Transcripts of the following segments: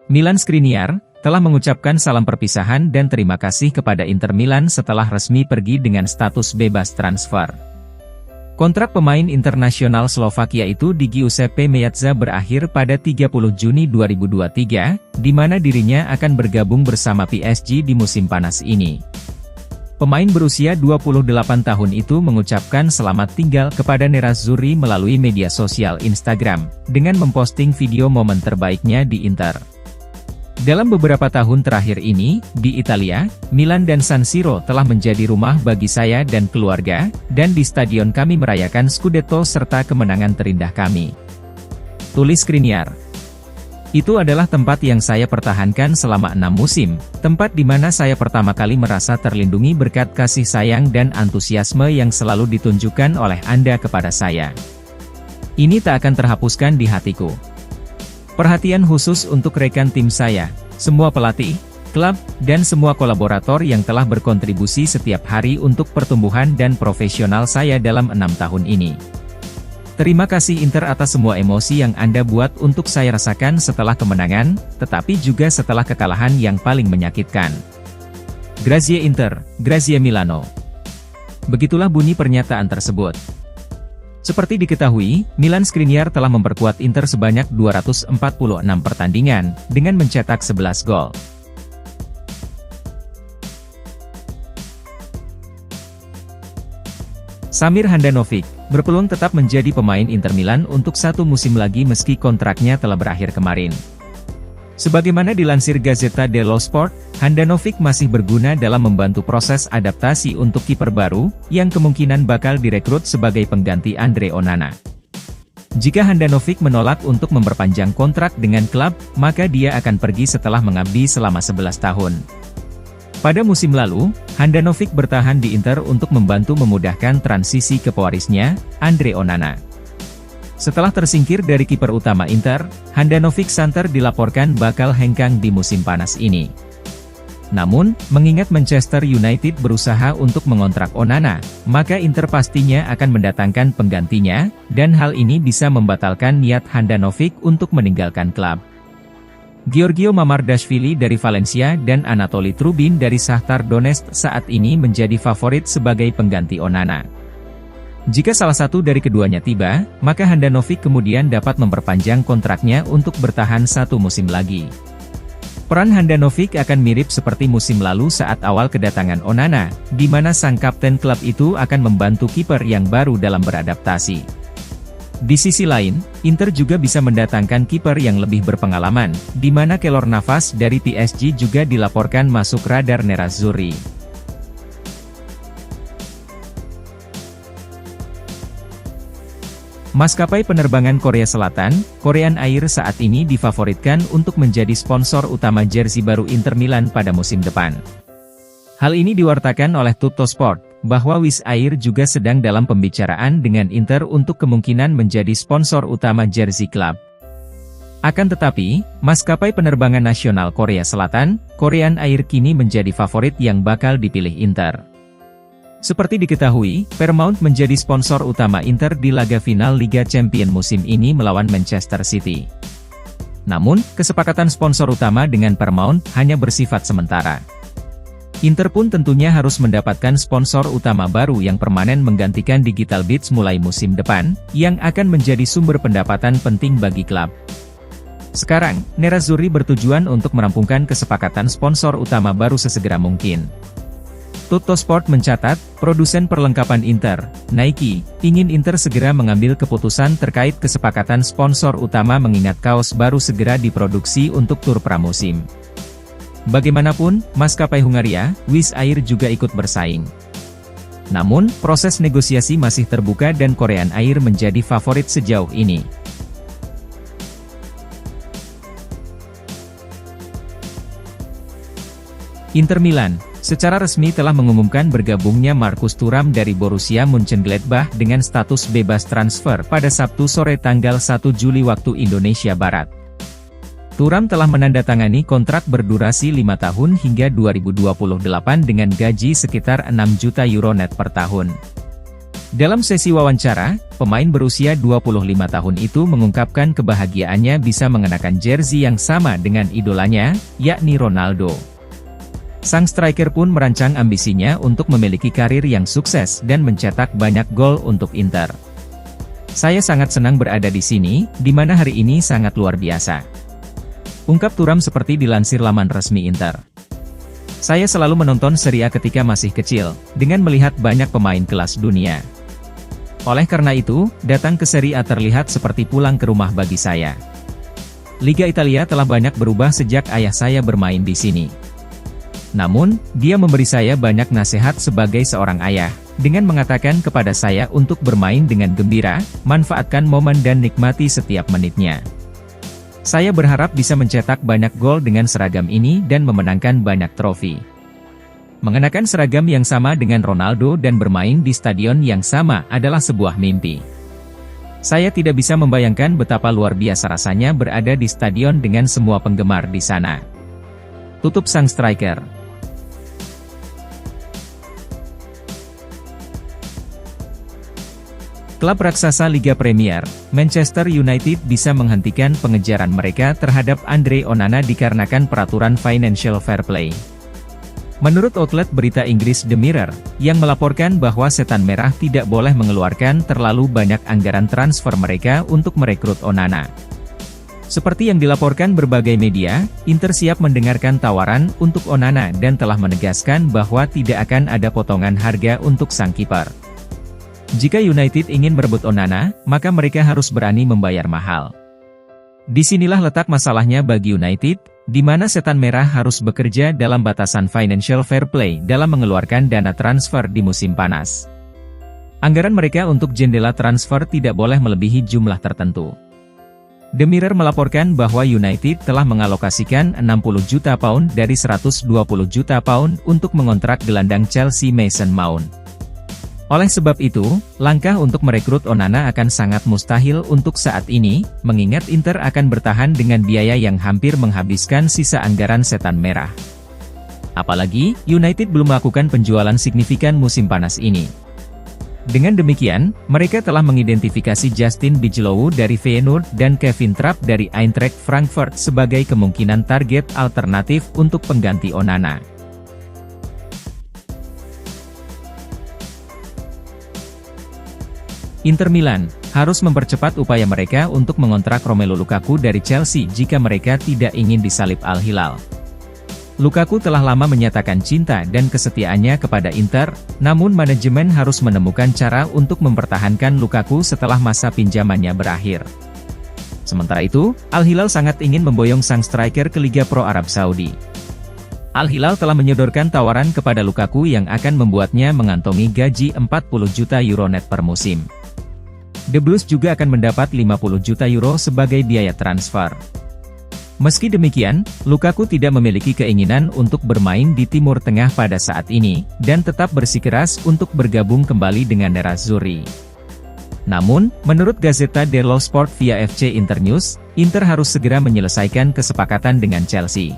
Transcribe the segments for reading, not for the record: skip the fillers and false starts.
Milan Skriniar telah mengucapkan salam perpisahan dan terima kasih kepada Inter Milan setelah resmi pergi dengan status bebas transfer. Kontrak pemain internasional Slovakia itu di Giuseppe Meazza berakhir pada 30 Juni 2023, di mana dirinya akan bergabung bersama PSG di musim panas ini. Pemain berusia 28 tahun itu mengucapkan selamat tinggal kepada Nerazzurri melalui media sosial Instagram, dengan memposting video momen terbaiknya di Inter. Dalam beberapa tahun terakhir ini, di Italia, Milan dan San Siro telah menjadi rumah bagi saya dan keluarga, dan di stadion kami merayakan Scudetto serta kemenangan terindah kami. Tulis Skriniar. Itu adalah tempat yang saya pertahankan selama 6 musim, tempat di mana saya pertama kali merasa terlindungi berkat kasih sayang dan antusiasme yang selalu ditunjukkan oleh Anda kepada saya. Ini tak akan terhapuskan di hatiku. Perhatian khusus untuk rekan tim saya, semua pelatih, klub, dan semua kolaborator yang telah berkontribusi setiap hari untuk pertumbuhan dan profesional saya dalam 6 tahun ini. Terima kasih Inter atas semua emosi yang Anda buat untuk saya rasakan setelah kemenangan, tetapi juga setelah kekalahan yang paling menyakitkan. Grazie Inter, grazie Milano. Begitulah bunyi pernyataan tersebut. Seperti diketahui, Milan Skriniar telah memperkuat Inter sebanyak 246 pertandingan, dengan mencetak 11 gol. Samir Handanovic, berpeluang tetap menjadi pemain Inter Milan untuk 1 musim lagi meski kontraknya telah berakhir kemarin. Sebagaimana dilansir Gazzetta dello Sport, Handanovic masih berguna dalam membantu proses adaptasi untuk kiper baru, yang kemungkinan bakal direkrut sebagai pengganti Andre Onana. Jika Handanovic menolak untuk memperpanjang kontrak dengan klub, maka dia akan pergi setelah mengabdi selama 11 tahun. Pada musim lalu, Handanovic bertahan di Inter untuk membantu memudahkan transisi ke pewarisnya, Andre Onana. Setelah tersingkir dari kiper utama Inter, Handanovic santer dilaporkan bakal hengkang di musim panas ini. Namun, mengingat Manchester United berusaha untuk mengontrak Onana, maka Inter pastinya akan mendatangkan penggantinya, dan hal ini bisa membatalkan niat Handanovic untuk meninggalkan klub. Giorgio Mamardashvili dari Valencia dan Anatoly Trubin dari Shakhtar Donetsk saat ini menjadi favorit sebagai pengganti Onana. Jika salah satu dari keduanya tiba, maka Handanovic kemudian dapat memperpanjang kontraknya untuk bertahan 1 musim lagi. Peran Handanovic akan mirip seperti musim lalu saat awal kedatangan Onana, di mana sang kapten klub itu akan membantu kiper yang baru dalam beradaptasi. Di sisi lain, Inter juga bisa mendatangkan kiper yang lebih berpengalaman, di mana Keylor Navas dari PSG juga dilaporkan masuk radar Nerazzurri. Maskapai penerbangan Korea Selatan, Korean Air saat ini difavoritkan untuk menjadi sponsor utama jersey baru Inter Milan pada musim depan. Hal ini diwartakan oleh Tuttosport, bahwa Wizz Air juga sedang dalam pembicaraan dengan Inter untuk kemungkinan menjadi sponsor utama jersey klub. Akan tetapi, maskapai penerbangan nasional Korea Selatan, Korean Air kini menjadi favorit yang bakal dipilih Inter. Seperti diketahui, Paramount menjadi sponsor utama Inter di laga final Liga Champions musim ini melawan Manchester City. Namun, kesepakatan sponsor utama dengan Paramount hanya bersifat sementara. Inter pun tentunya harus mendapatkan sponsor utama baru yang permanen menggantikan Digital Beats mulai musim depan, yang akan menjadi sumber pendapatan penting bagi klub. Sekarang, Nerazzurri bertujuan untuk merampungkan kesepakatan sponsor utama baru sesegera mungkin. Tuttosport mencatat, produsen perlengkapan Inter, Nike, ingin Inter segera mengambil keputusan terkait kesepakatan sponsor utama mengingat kaos baru segera diproduksi untuk tur pramusim. Bagaimanapun, maskapai Hungaria, Wizz Air juga ikut bersaing. Namun, proses negosiasi masih terbuka dan Korean Air menjadi favorit sejauh ini. Inter Milan secara resmi telah mengumumkan bergabungnya Marcus Thuram dari Borussia Mönchengladbach dengan status bebas transfer pada Sabtu sore tanggal 1 Juli waktu Indonesia Barat. Thuram telah menandatangani kontrak berdurasi 5 tahun hingga 2028 dengan gaji sekitar 6 juta euro net per tahun. Dalam sesi wawancara, pemain berusia 25 tahun itu mengungkapkan kebahagiaannya bisa mengenakan jersey yang sama dengan idolanya, yakni Ronaldo. Sang striker pun merancang ambisinya untuk memiliki karir yang sukses dan mencetak banyak gol untuk Inter. "Saya sangat senang berada di sini, di mana hari ini sangat luar biasa," ungkap Thuram seperti dilansir laman resmi Inter. "Saya selalu menonton Serie A ketika masih kecil, dengan melihat banyak pemain kelas dunia. Oleh karena itu, datang ke Serie A terlihat seperti pulang ke rumah bagi saya. Liga Italia telah banyak berubah sejak ayah saya bermain di sini. Namun, dia memberi saya banyak nasihat sebagai seorang ayah, dengan mengatakan kepada saya untuk bermain dengan gembira, manfaatkan momen dan nikmati setiap menitnya. Saya berharap bisa mencetak banyak gol dengan seragam ini dan memenangkan banyak trofi. Mengenakan seragam yang sama dengan Ronaldo dan bermain di stadion yang sama adalah sebuah mimpi. Saya tidak bisa membayangkan betapa luar biasa rasanya berada di stadion dengan semua penggemar di sana," tutup sang striker. Klub raksasa Liga Premier, Manchester United bisa menghentikan pengejaran mereka terhadap Andre Onana dikarenakan peraturan Financial Fair Play. Menurut outlet berita Inggris The Mirror, yang melaporkan bahwa Setan Merah tidak boleh mengeluarkan terlalu banyak anggaran transfer mereka untuk merekrut Onana. Seperti yang dilaporkan berbagai media, Inter siap mendengarkan tawaran untuk Onana dan telah menegaskan bahwa tidak akan ada potongan harga untuk sang kiper. Jika United ingin merebut Onana, maka mereka harus berani membayar mahal. Disinilah letak masalahnya bagi United, di mana Setan Merah harus bekerja dalam batasan Financial Fair Play dalam mengeluarkan dana transfer di musim panas. Anggaran mereka untuk jendela transfer tidak boleh melebihi jumlah tertentu. The Mirror melaporkan bahwa United telah mengalokasikan 60 juta pound dari 120 juta pound untuk mengontrak gelandang Chelsea Mason Mount. Oleh sebab itu, langkah untuk merekrut Onana akan sangat mustahil untuk saat ini, mengingat Inter akan bertahan dengan biaya yang hampir menghabiskan sisa anggaran Setan Merah. Apalagi, United belum melakukan penjualan signifikan musim panas ini. Dengan demikian, mereka telah mengidentifikasi Justin Bijlow dari Feyenoord dan Kevin Trapp dari Eintracht Frankfurt sebagai kemungkinan target alternatif untuk pengganti Onana. Inter Milan harus mempercepat upaya mereka untuk mengontrak Romelu Lukaku dari Chelsea jika mereka tidak ingin disalip Al Hilal. Lukaku telah lama menyatakan cinta dan kesetiaannya kepada Inter, namun manajemen harus menemukan cara untuk mempertahankan Lukaku setelah masa pinjamannya berakhir. Sementara itu, Al Hilal sangat ingin memboyong sang striker ke Liga Pro Arab Saudi. Al Hilal telah menyodorkan tawaran kepada Lukaku yang akan membuatnya mengantongi gaji 40 juta euro net per musim. The Blues juga akan mendapat 50 juta euro sebagai biaya transfer. Meski demikian, Lukaku tidak memiliki keinginan untuk bermain di Timur Tengah pada saat ini, dan tetap bersikeras untuk bergabung kembali dengan Nerazzurri. Namun, menurut Gazzetta dello Sport via FC Internews, Inter harus segera menyelesaikan kesepakatan dengan Chelsea.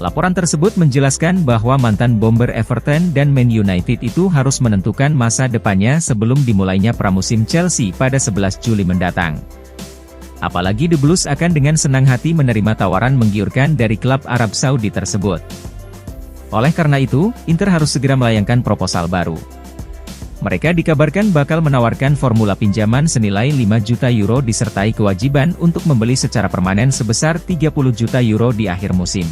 Laporan tersebut menjelaskan bahwa mantan bomber Everton dan Man United itu harus menentukan masa depannya sebelum dimulainya pramusim Chelsea pada 11 Juli mendatang. Apalagi The Blues akan dengan senang hati menerima tawaran menggiurkan dari klub Arab Saudi tersebut. Oleh karena itu, Inter harus segera melayangkan proposal baru. Mereka dikabarkan bakal menawarkan formula pinjaman senilai 5 juta euro disertai kewajiban untuk membeli secara permanen sebesar 30 juta euro di akhir musim.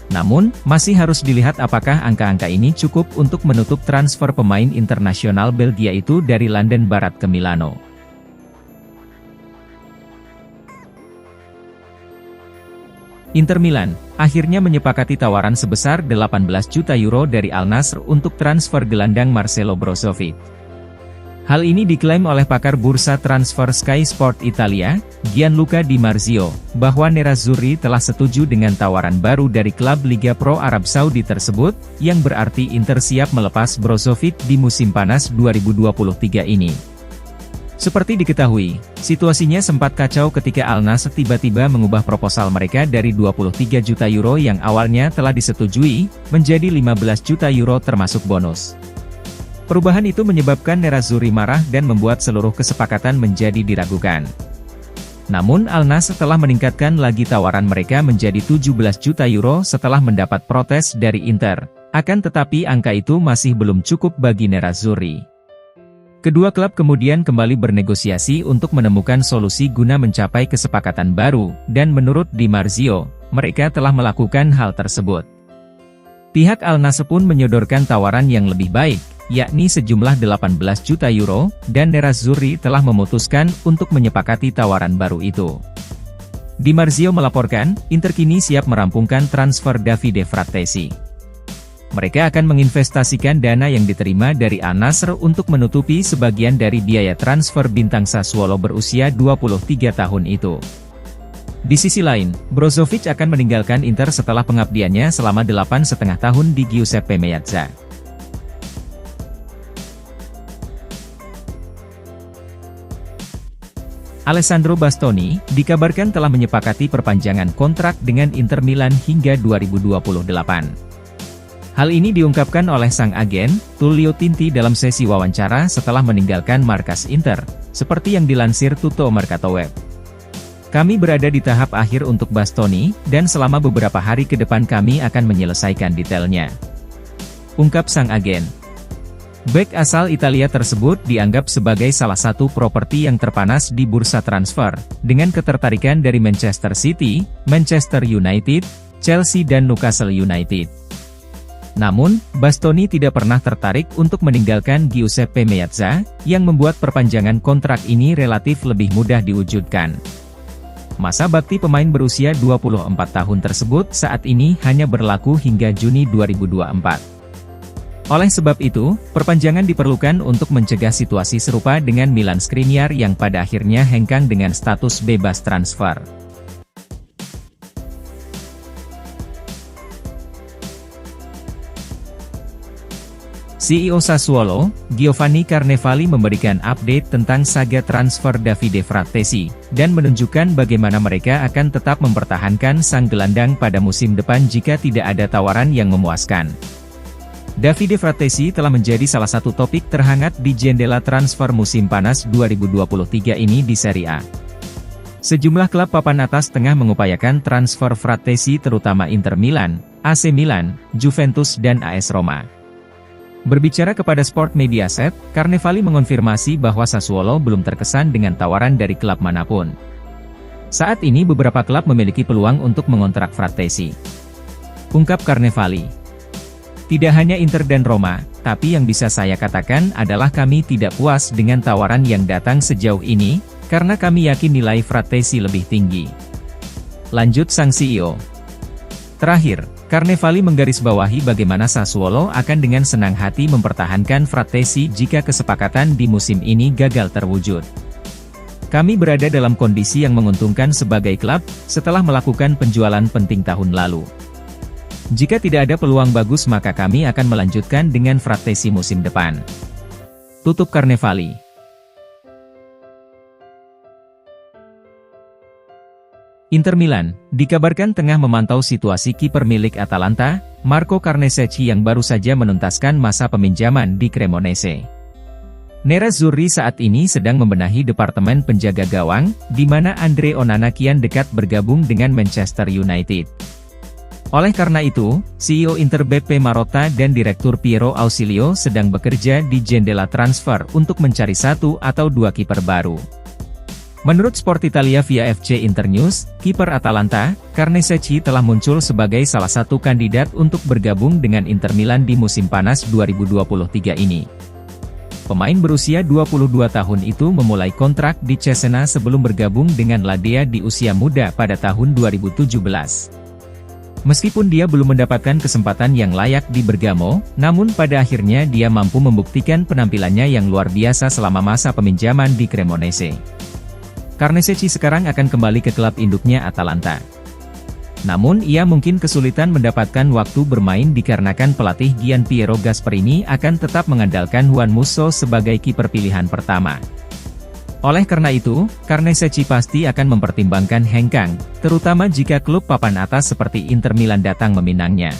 Namun, masih harus dilihat apakah angka-angka ini cukup untuk menutup transfer pemain internasional Belgia itu dari London Barat ke Milano. Inter Milan akhirnya menyepakati tawaran sebesar 18 juta euro dari Al Nassr untuk transfer gelandang Marcelo Brozovic. Hal ini diklaim oleh pakar bursa transfer Sky Sport Italia, Gianluca Di Marzio, bahwa Nerazzurri telah setuju dengan tawaran baru dari klub Liga Pro Arab Saudi tersebut, yang berarti Inter siap melepas Brozovic di musim panas 2023 ini. Seperti diketahui, situasinya sempat kacau ketika Al Nassr tiba-tiba mengubah proposal mereka dari 23 juta euro yang awalnya telah disetujui, menjadi 15 juta euro termasuk bonus. Perubahan itu menyebabkan Nerazzurri marah dan membuat seluruh kesepakatan menjadi diragukan. Namun Al Nassr telah meningkatkan lagi tawaran mereka menjadi 17 juta euro setelah mendapat protes dari Inter. Akan tetapi angka itu masih belum cukup bagi Nerazzurri. Kedua klub kemudian kembali bernegosiasi untuk menemukan solusi guna mencapai kesepakatan baru, dan menurut Di Marzio, mereka telah melakukan hal tersebut. Pihak Al Nassr pun menyodorkan tawaran yang lebih baik, yakni sejumlah 18 juta euro, dan Nerazzurri telah memutuskan untuk menyepakati tawaran baru itu. Di Marzio melaporkan, Inter kini siap merampungkan transfer Davide Frattesi. Mereka akan menginvestasikan dana yang diterima dari Al Nassr untuk menutupi sebagian dari biaya transfer bintang Sassuolo berusia 23 tahun itu. Di sisi lain, Brozovic akan meninggalkan Inter setelah pengabdiannya selama 8,5 tahun di Giuseppe Meazza. Alessandro Bastoni, dikabarkan telah menyepakati perpanjangan kontrak dengan Inter Milan hingga 2028. Hal ini diungkapkan oleh sang agen, Tullio Tinti dalam sesi wawancara setelah meninggalkan markas Inter, seperti yang dilansir Tutto Mercato Web. Kami berada di tahap akhir untuk Bastoni, dan selama beberapa hari ke depan kami akan menyelesaikan detailnya, ungkap sang agen. Bek asal Italia tersebut dianggap sebagai salah satu properti yang terpanas di bursa transfer, dengan ketertarikan dari Manchester City, Manchester United, Chelsea dan Newcastle United. Namun, Bastoni tidak pernah tertarik untuk meninggalkan Giuseppe Meazza, yang membuat perpanjangan kontrak ini relatif lebih mudah diwujudkan. Masa bakti pemain berusia 24 tahun tersebut saat ini hanya berlaku hingga Juni 2024. Oleh sebab itu, perpanjangan diperlukan untuk mencegah situasi serupa dengan Milan Skriniar yang pada akhirnya hengkang dengan status bebas transfer. CEO Sassuolo, Giovanni Carnevali memberikan update tentang saga transfer Davide Frattesi, dan menunjukkan bagaimana mereka akan tetap mempertahankan sang gelandang pada musim depan jika tidak ada tawaran yang memuaskan. Davide Frattesi telah menjadi salah satu topik terhangat di jendela transfer musim panas 2023 ini di Serie A. Sejumlah klub papan atas tengah mengupayakan transfer Frattesi terutama Inter Milan, AC Milan, Juventus dan AS Roma. Berbicara kepada Sport Mediaset, Carnevali mengonfirmasi bahwa Sassuolo belum terkesan dengan tawaran dari klub manapun. Saat ini beberapa klub memiliki peluang untuk mengontrak Frattesi, ungkap Carnevali. Tidak hanya Inter dan Roma, tapi yang bisa saya katakan adalah kami tidak puas dengan tawaran yang datang sejauh ini, karena kami yakin nilai Frattesi lebih tinggi, lanjut sang CEO. Terakhir, Carnevali menggarisbawahi bagaimana Sassuolo akan dengan senang hati mempertahankan Frattesi jika kesepakatan di musim ini gagal terwujud. Kami berada dalam kondisi yang menguntungkan sebagai klub, setelah melakukan penjualan penting tahun lalu. Jika tidak ada peluang bagus maka kami akan melanjutkan dengan Frattesi musim depan, tutup Carnevali. Inter Milan, dikabarkan tengah memantau situasi kiper milik Atalanta, Marco Carnesecchi yang baru saja menuntaskan masa peminjaman di Cremonese. Nerazzurri saat ini sedang membenahi departemen penjaga gawang, di mana Andre Onana kian dekat bergabung dengan Manchester United. Oleh karena itu, CEO Inter Beppe Marotta dan Direktur Piero Ausilio sedang bekerja di jendela transfer untuk mencari 1 atau 2 kiper baru. Menurut Sport Italia via FC Internews, kiper Atalanta, Carnesecchi telah muncul sebagai salah satu kandidat untuk bergabung dengan Inter Milan di musim panas 2023 ini. Pemain berusia 22 tahun itu memulai kontrak di Cesena sebelum bergabung dengan Ladea di usia muda pada tahun 2017. Meskipun dia belum mendapatkan kesempatan yang layak di Bergamo, namun pada akhirnya dia mampu membuktikan penampilannya yang luar biasa selama masa peminjaman di Cremonese. Carnesecchi sekarang akan kembali ke klub induknya Atalanta. Namun ia mungkin kesulitan mendapatkan waktu bermain dikarenakan pelatih Gianpiero Gasperini akan tetap mengandalkan Juan Musso sebagai kiper pilihan pertama. Oleh karena itu, Carnesecchi pasti akan mempertimbangkan hengkang, terutama jika klub papan atas seperti Inter Milan datang meminangnya.